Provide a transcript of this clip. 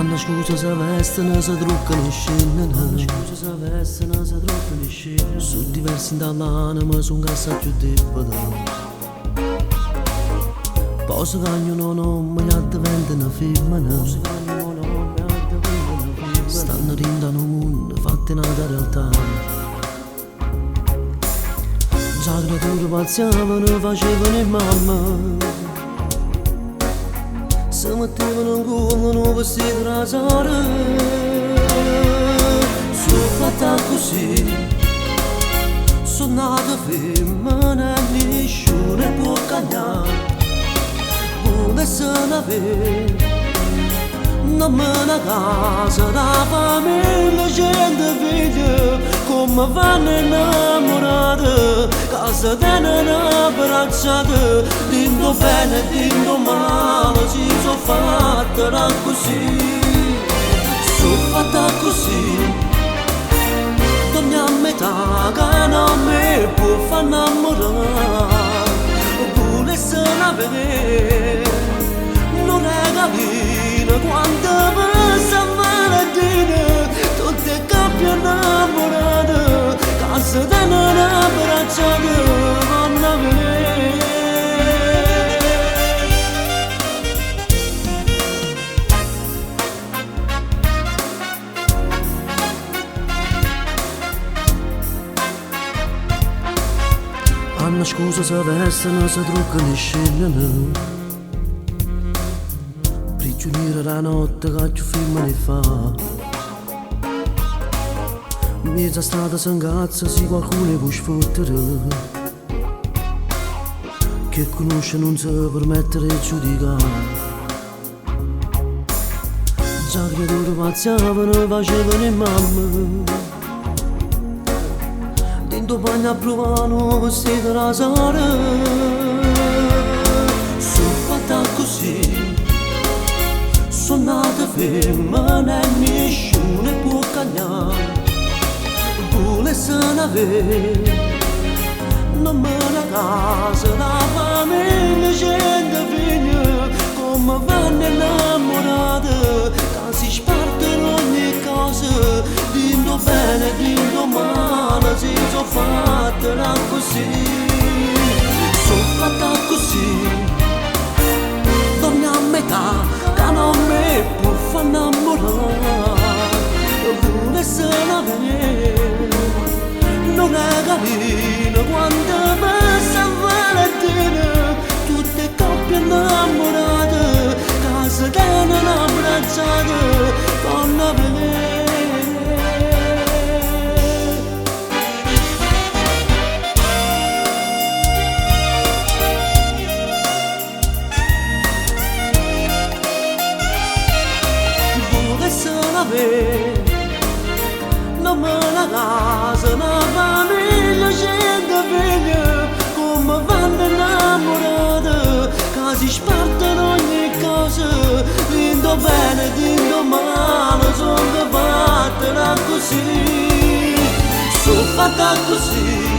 Hanno scusa se vestono, se truccano e scendono. Hanno scusa se vestono, se truccano e scendono. Sono diversi dall'anima, sono cassa più debole. Posso cagnano non mi addiventa una femmina. Stanno rindando un mondo, fatti nata realtà. Già creature paziavano, facevano e mamma. Se mettevano in culo un vestito rasare. Sono fatta così, sono nata femmina e nessuno può cagnare. Come se ne vede, non me ne casa da famiglia, gente figlia, come vanno innamorate, casa tengono abbracciate, dindo bene, dindo male, si sono fatta così, sono fatta così, torni a metà che non mi può far innamorare, pure se ne vede, non è capito quanto pesa malattina, tutte coppie innamorate, casa tengono abbracciate, vanno a vedere. Hanno scusa se vestono, se truccano e scendono. Prigioniera la notte che più film ne fa. Mezza strada si ingazza se qualcuno può sfottere. Che conosce non si permettere di giudicare. Già creature pazziavano, facevano e mamma. Dentro bagno a provare vestito rasare. Sono fatta così, sono nata femmina e nessuno può cagnare. Pure se ne vede, non me ne casa da famiglia, gente figlia, come vanno innamorate, che si spartono ogni cosa, dindo bene, dindo male, si sono fatta così, sono fatta così, torni a metà, che non mi può far innamorare, pure se ne vede, non è capito quanto pesa malattina, tutte coppie innamorate, casa tengono abbracciate, vanno a vedere. Pure se ne vede, non me la casa, una famiglia, gente figlia, come vanno innamorate, che si spartono ogni cosa, dindo bene, dindo male, sono fatta così, sono fatta così.